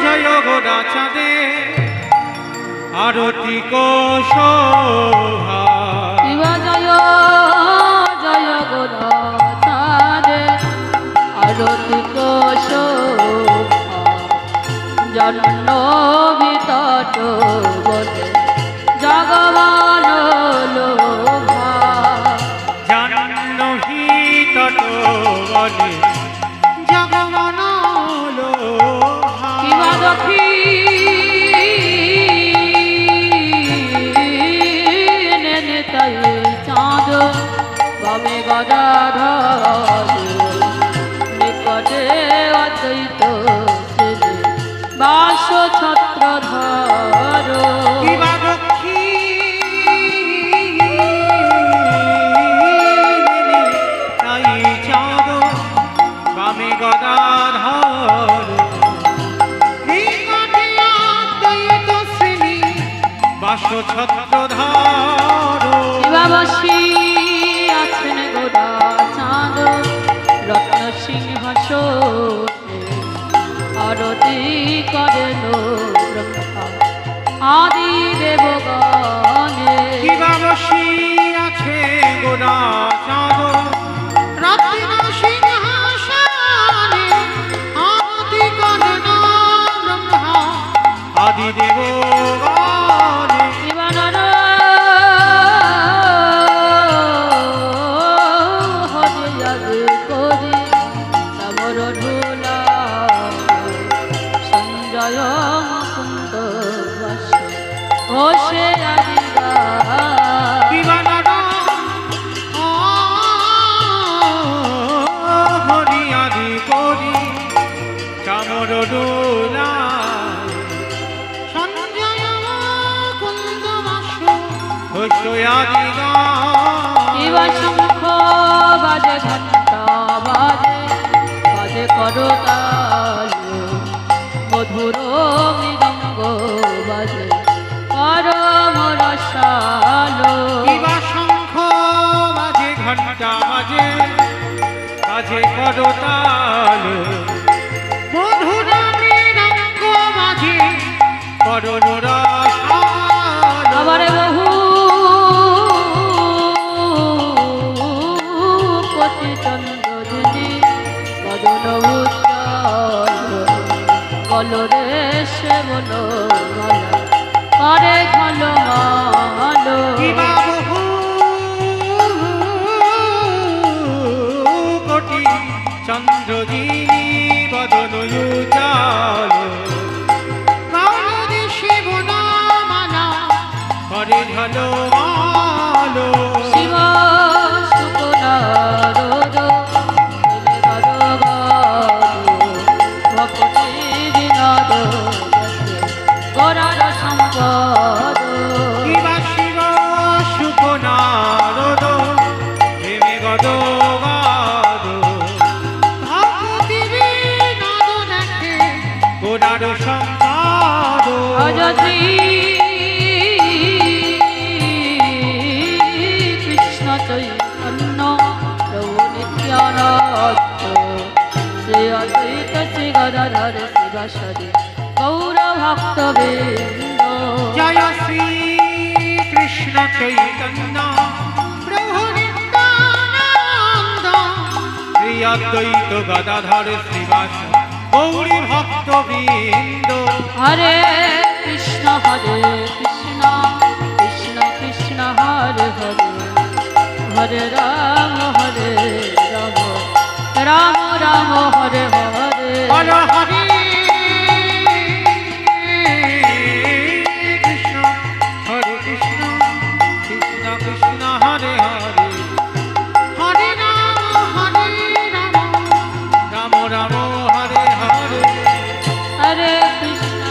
জয় গোদা চাঁদে আরতি কোশোভা শিবা জয় জয় গোরা চাঁদে আরতি কোশোভা জন্ম বিতট বলে জগবান লোভা জাহ্নবী তট বলে জগমন লোভা শিবা দক্ষিণে নেতাই চাঁদ বামে গদাধর নিকটে অদ্বৈত সেবে বাস ছত্রধর কিবা তাই চাঁদ বামে গদাধর নিকটে অদ্বৈত শ্রেণী বাস ছত্রধর শিবা বসি আছেন গোরা চাঁদ রত্ন সিংহাসনে আরতি করেন ব্রহ্মা আদি দেবগণে কিবা বসি আছে গোরা চাঁদ রত্ন সিংহাসনে আরতি করেন ব্রহ্মা আদি দেবগণে শিবানর হরে আগে করি সমর ঢোলা সঞ্জয় মুকুন্দ বাস ঘোষে আদিরা দিবানর হরি আদি করি চামর ডোলা সঞ্জয় কুন্দ বাসু আদি শিবা শঙ্খ বাজে ঘণ্টা বাজে বাজে করতাল মধুর মৃদঙ্গ বাজে পরম রসাল দিবা শঙ্খ বাজে ঘণ্টা বাজে বাজে করতাল মধুর মৃদঙ্গ বাজে করণ রসাল আবার বহু কোটি চন্দ্রদিনী বদন উজ্জ্বল কলরে সে বলো মালা করে ঘন মালো কিবা বহু কোটি চন্দ্রদিনী বদন উজ্জ্বল কালরে শিব নামালা করে ঝলমালো শিব শুকনারদ ভক্তি বিনোদ গরার সম্পদ কিবা শিব সুখ নারদ প্রেমে গদগাদ ভক্তি বিনোদ দেখে গোড়ার সম্পাদ অযত্রী কৃষ্ণ চৈতন্য প্রভু নিত্যানন্দ শ্রী অদ্বৈত শ্রী গদাধর শিবাসাদি গৌর ভক্তবৃন্দ জয় শ্রী কৃষ্ণ চৈতন্য প্রভু নিত্যানন্দ শ্রী অদ্বৈত গদাধর শ্রীবাস গৌরী ভক্তবৃন্দ হরে কৃষ্ণ কৃষ্ণ কৃষ্ণ হরে হরে হরে রাম রাম রাম হরে হরে হর হরে কৃষ্ণ হরে কৃষ্ণ কৃষ্ণ কৃষ্ণ হরে হরে হরে রাম রাম রাম হরে হরে হরে কৃষ্ণ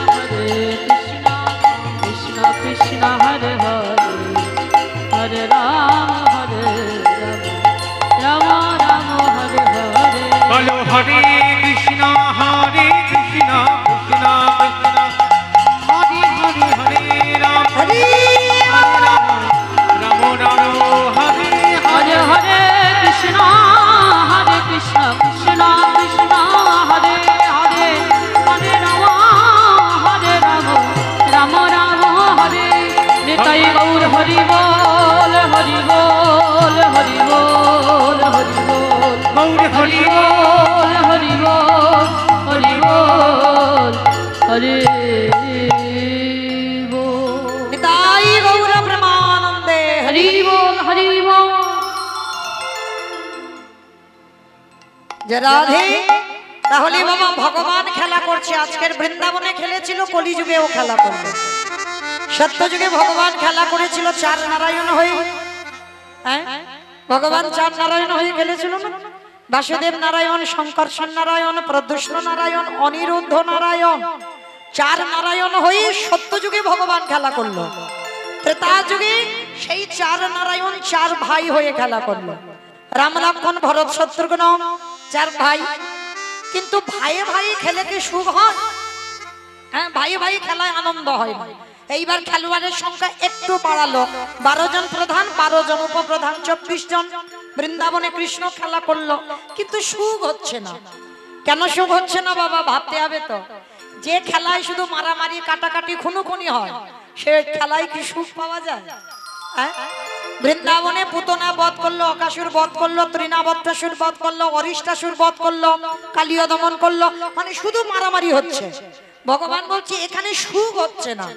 কৃষ্ণ কৃষ্ণ হরে হরে হরে রাম রাম রাম হরে হরে বলো হরে কৃষ্ণ কৃষ্ণ কৃষ্ণ হরে হরে হরে রাম হরি রাম রাম রাম হরে হরে হরে কৃষ্ণ কৃষ্ণ কৃষ্ণ হরে হরে হরে নিতাই গৌর প্রেমানন্দে হরি হরি বল হরি বল। যে রাধে। তাহলে বাবা ভগবান খেলা করছে, আজকের বৃন্দাবনে খেলেছিল, কলিযুগেও খেলা করবে। সত্যযুগে ভগবান খেলা করেছিল চার নারায়ণ হয়ে। হ্যাঁ, ভগবান চার নারায়ণ হয়ে খেলেছিল না? বাসুদেব নারায়ণ, শঙ্কর্ষণ নারায়ণ, প্রদ্যুষ্ণ নারায়ণ, অনিরুদ্ধ নারায়ণ। চার নারায়ণ হয়ে সত্যযুগে ভগবান খেলা করলো। ত্রেতা যুগে সেই চার নারায়ণ চার ভাই হয়ে খেলা করলো। রাম, লক্ষ্মণ, ভরত, শত্রুঘ্ন চার ভাই। কিন্তু ভাইয়ে ভাই খেলে কি সুখ হয়? হ্যাঁ, ভাই ভাই খেলায় আনন্দ হয় না। এইবার খেলোয়াড়ের সংখ্যা একটু বাড়ালো, 12 জন প্রধান, 12 জন উপপ্রধান, 24 জন। বৃন্দাবনে কৃষ্ণ খেলা করলো, কিন্তু সুখ হচ্ছে না। কেন সুখ হচ্ছে না বাবা? ভাবতে হবে তো। যে খেলায় শুধু মারামারি, কাটাকাটি, খুনোখুনি হয়, সে খেলায় কি সুখ পাওয়া যায়? হ্যাঁ, বৃন্দাবনে পুতনা বধ করলো, অকাসুর বধ করলো, তৃণাবত্তাসুর বধ করলো, অরিষ্টাসুর বধ করলো, কালীয় দমন করলো, মানে শুধু মারামারি হচ্ছে। ভগবান বলছে এখানে সুখ হচ্ছে না।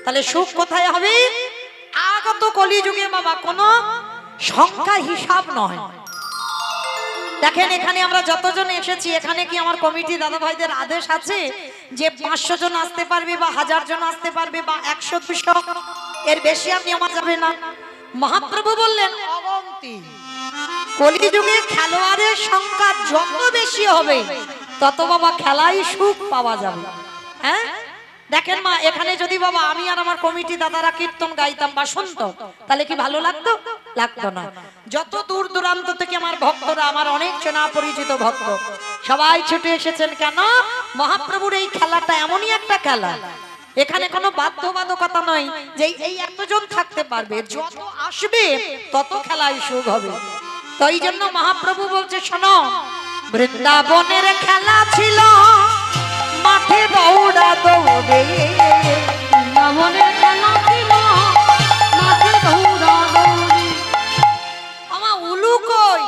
তাহলে সুখ কোথায় হবে? আগত কলিযুগে বাবা কোনো সংখ্যা হিসাব নয়। দেখেন এখানে আমরা যতজন এসেছি, এখানে কি আমার কমিটি দাদা ভাইদের আদেশ আছে যে 500 জন আসতে পারবে বা 1000 জন আসতে পারবে বা 100 200 এর বেশি আপনি আমার যাবে না? মহাপ্রভু বললেন অগন্তি। কলিযুগে খেলোয়াড়ের সংখ্যা যত বেশি হবে তত বাবা খেলায় সুখ পাওয়া যাবে। হ্যাঁ, দেখেন মা, এখানে যদি বাবা আমি আর আমার কমিটি দাদারা কীর্তন গাইতাম বা শুনতো, তাহলে কি ভালো লাগতো? লাগতো না। যত দূর দূরান্ত থেকে আমার ভক্তরা, আমার অনেক চেনা পরিচিত ভক্ত, সবাই ছুটে এসেছেন। কেন? মহাপ্রভুর এই খেলাটা এমনই একটা খেলা, এখানে কোনো বাধ্যবাধকতা নয় যে এই এতজন থাকতে পারবে, যত আসবে তত খেলায় সুখ হবে। তো এই জন্য মহাপ্রভু বলছে শোনো, বৃন্দাবনের খেলা ছিল মাঠে দৌড়া দৌড়ে, বৃন্দাবনের খেলা ছিল মাঠে দৌড়া দৌড়ি। আমার উলু কই?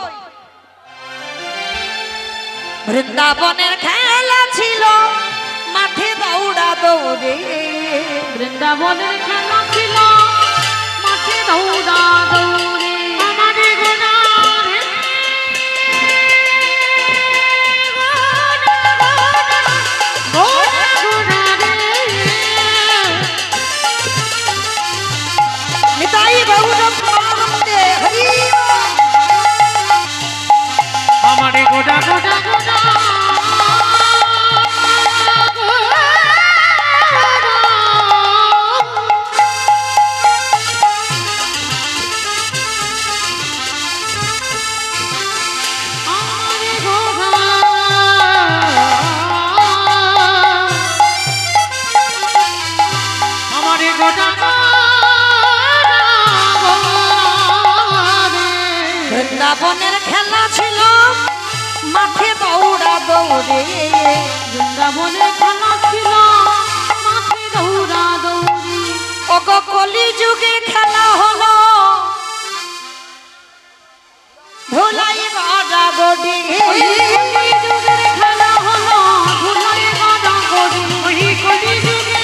বৃন্দাবনের খেলা ছিল মাঠে দৌড়া দৌড়ে, বৃন্দাবনের খেলা ছিল মাঠে দৌড়া দৌড়ি। আমারে গোনারে নিতাই গৌর প্রেমানন্দে হরি। আমারে গোডা গোডা গোডা আমারে গোডা বৃন্দাবনের খেলা ছিল মাঠে দৌড়া দৌড়ে, বৃন্দাবনের খেলা ছিল মাঠে দৌড়া দৌড়ি। ওগো কলিযুগে খেলা হলো ধুলাই গড়াগড়ি, কলিযুগের খেলা হলো ধুলাই গড়াগড়ি। ওই কলিযুগে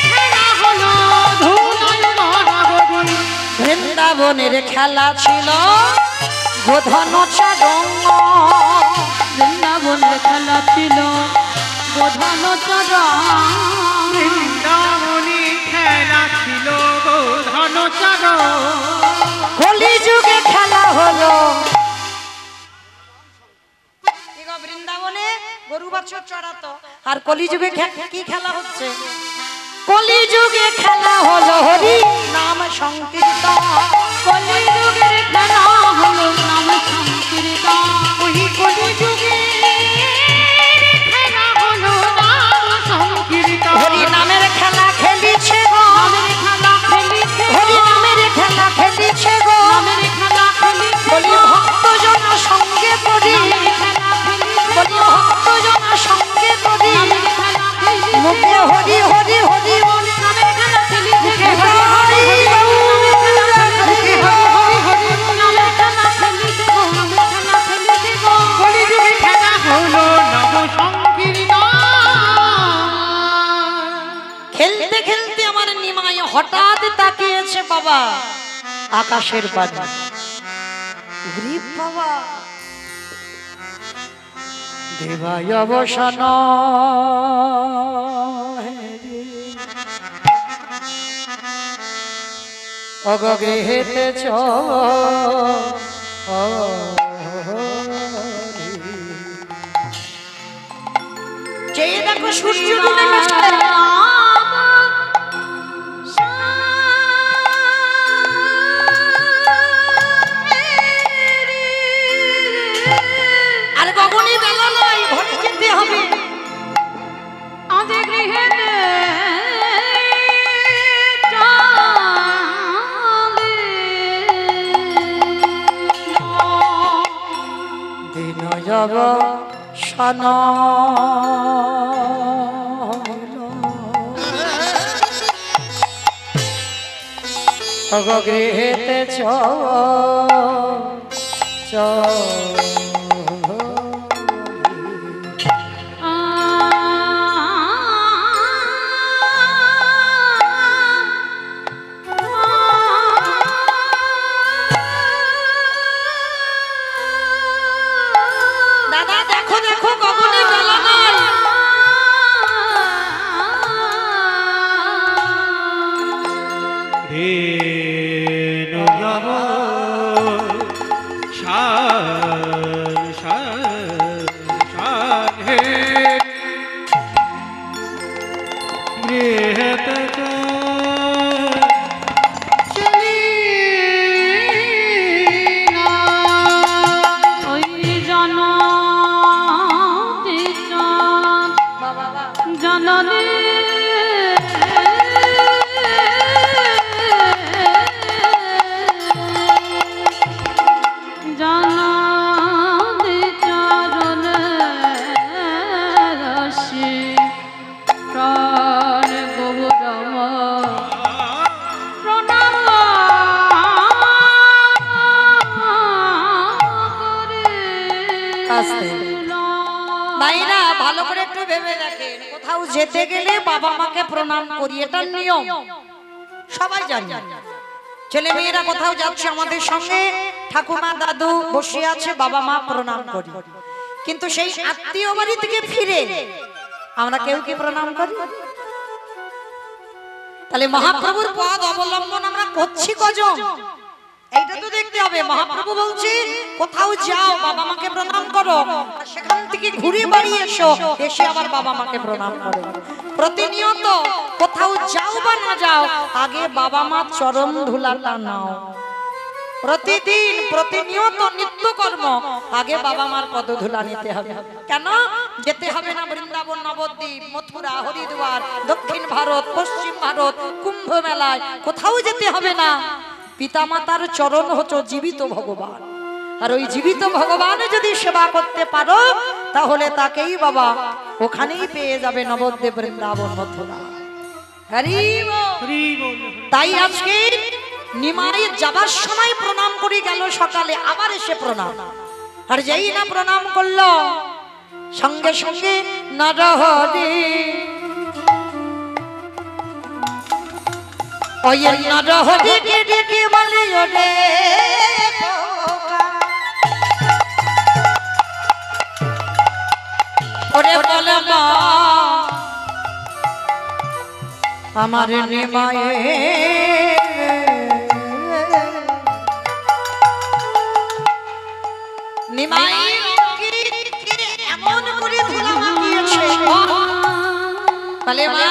খেলা হলো ধুলাই গড়াগড়ি। বৃন্দাবনের খেলা ছিল গোধন চারঙ্গ, বৃন্দাবনের খেলা ছিল বোধান চরণ। বৃন্দাবনী খেলা ছিল গো ধনচার। কলিযুগে খেলা হলো বৃন্দাবনে গরু বাছুর চড়াতো, আর কলিযুগে কি খেলা হচ্ছে? কলিযুগে খেলা হলো হরি নাম সংকীর্তন, কলিযুগের খেলা হলো নাম সংকীর্তন। ওই কলিযুগে খেলা হলো নাম সংকীর্তন। হরি নামের খেলা খেলিছে গো, নামের খেলা খেলিছে হরি নামের খেলা খেলিছে গো, নামের খেলা খেলিছে বলি ভক্তজন সঙ্গে পড়ি, খেলা খেলিছে বলি ভক্তজন সঙ্গে পড়ি, নামের খেলা খেলিছে মুখে হরি হরি হরি বলি, নামের খেলা খেলিছে হরি হরি হরি হরি নামের খেলা খেলিছে নামের খেলা খেলিছে কলিযুগে খেলা হলো হঠাৎ তাকিয়েছে বাবা আকাশের পানে। ওরে বাবা, দেবায় অবসান অগগৃহেতে চেয়ে দেখো সূর্য ডুবে গেছে। আর গগনে বেলা নাই, ঘরে যেতে হবে। আজ গৃহেতে দিন যাব সন গৃহেতে দাদা দেখো দেখো গগনে বেলা নাই। ধেনু যাব শান শান শান হে গৃহেতে চলি না ওই জননী জননী মায়েরা ভালো করে একটু ভেবে দেখেন, কোথাও যেতে গেলে বাবা মাকে প্রণাম করি, এটা নিয়ম, সবাই জানি। ছেলে মেয়েরা কোথাও যাচ্ছে আমাদের সঙ্গে, ঠাকুমা দাদু বসে আছে, বাবা মা প্রণাম করি। কিন্তু সেই আত্মীয় বাড়ি থেকে ফিরে আমরা কেউ কি প্রণাম করি? তাহলে মহাপ্রভুর পদ অবলম্বন আমরা করছি কজন? এইটা তো দেখতে হবে। মহাপ্রভু বলছে কোথাও যাও বাবা মাকে প্রণাম করো, আর সেখান থেকে ঘুরে বাড়ি এসো, এসে আবার বাবা মাকে প্রণাম করো। প্রতিনিয়ত কোথাও যাও বা না যাও, আগে বাবা মা চরণ ধুলাটা নাও। প্রতিদিন প্রতিনিয়ত নিত্যকর্ম আগে বাবা মার পদধূলা নিতে হবে। কেন যেতে হবে না বৃন্দাবন, নবদ্বীপ, মথুরা, হরিদ্বার, দক্ষিণ ভারত, পশ্চিম ভারত, কুম্ভ মেলায়, কোথাও যেতে হবে না। পিতামাতার চরণ হচ্ছে জীবিত ভগবান, আর ওই জীবিত ভগবান যদি সেবা করতে পারো তাহলে তাকেই বাবা ওখানেই পেয়ে যাবে, নবদ্বীপ, বৃন্দাবন, মথুরা। হরি বল। তাই আজকে নিমাই যাবার সময় প্রণাম করে গেল, সকালে আবার এসে প্রণাম, আর যেই না প্রণাম করলো সঙ্গে সঙ্গে নরহরি ওই নরহরি কে ডেকে বলে ওরে ওরে বলে মা আমার নিমায়ে নিমাই এমন করে ধুলা মাখিয়েছে, বলে মা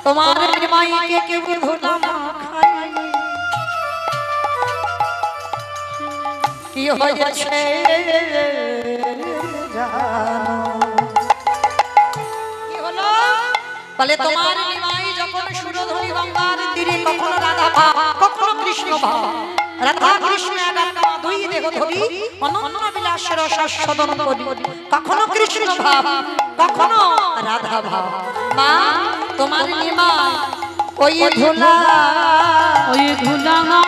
তোমার নিমাইকে কেউ ধুলা মাখায়নি, কি হয়েছে জানো? কি হলো? বলে তোমার নিমাই যখন সুরধুনী গঙ্গার তীরে কখনো রাধা ভাব, কখনো কৃষ্ণ ভাব, রাধা কৃষ্ণ একাত্মা দুই দেহ ধরি অনন্য বিলাসের রস সদন করি, কখনো কৃষ্ণ ভাব কখনো রাধা ভাব। মা তোমার নিমাই ওই ধুলা মা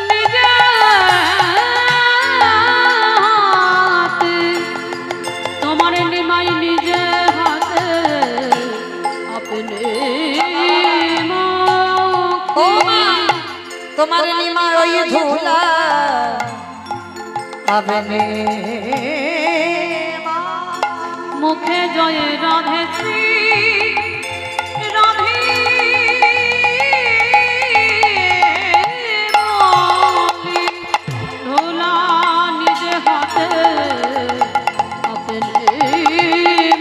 নিজে হাতে, তোমার নিমাই নিজে হাতে তোমার নিমা ওই ধুলা আবেনে মুখে জয় রাধে শ্রী রাধে বলি ধুলা নিজে হাতে আপনি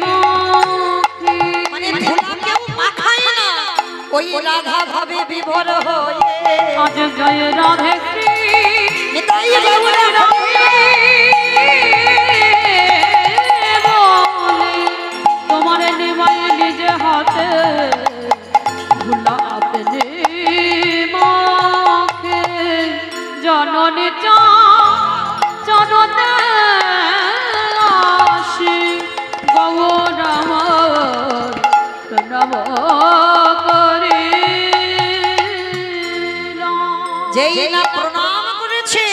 মাখি। মানে ধুলা কেউ মাখায় না, ওই রাধা ভাবে বিভোর হয়ে আজ জয় রাধে শ্রী নিতাই গৌরা তোমার নিমাই নিজে হাতে ধুলা আপনি মাখে জননী চরণে আসি গৌরাম প্রণাম করি। যেই না প্রণাম করেছে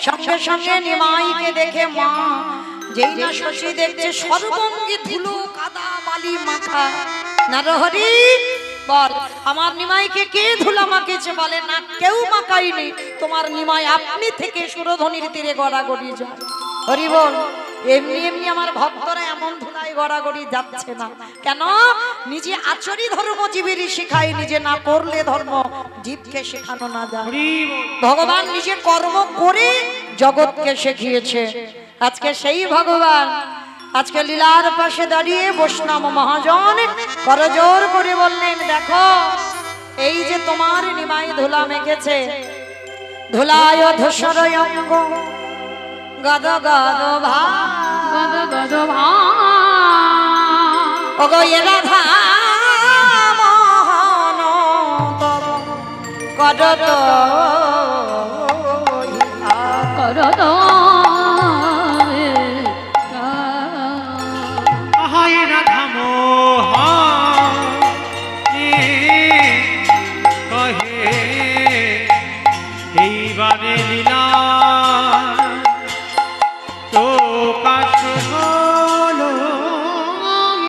সঙ্গে সঙ্গে নিমাইকে দেখে মা, যেই না শশী দেখছে সর্বঙ্গে ধুলো কাদা বালি মাখা। নরহরি বল, আমার নিমাইকে কে ধুলা মাখেছে? বলে না, কেউ মাখাইনি, তোমার নিমাই আপনি থেকে সুরধনির তীরে গড়াগড়ি যায়। হরি বল, এমনি এমনি আমার ভক্তরা এমন ধুলায় গড়াগড়ি যাচ্ছে না কেন? নিজে আচরি ধর্ম জীবেরই শেখায়, নিজে না করলে ধর্ম জীবকে শেখানো না যায়। ভগবান নিজে কর্ম করে জগৎকে শিখিয়েছে। আজকে সেই ভগবান আজকে লীলার পাশে দাঁড়িয়ে বৈষ্ণব মহাজন করজোর করে বললেন, দেখো এই যে তোমার নিমাই ধুলা মেখেছে, ধুলায় ধূসর অঙ্গ গদ গদ ভা গদ গদ ভা ওগো এ রাধা মোহন তব করত করদ আহায় রাধা মোহনে কহে এইবারে লীলা তো কাছে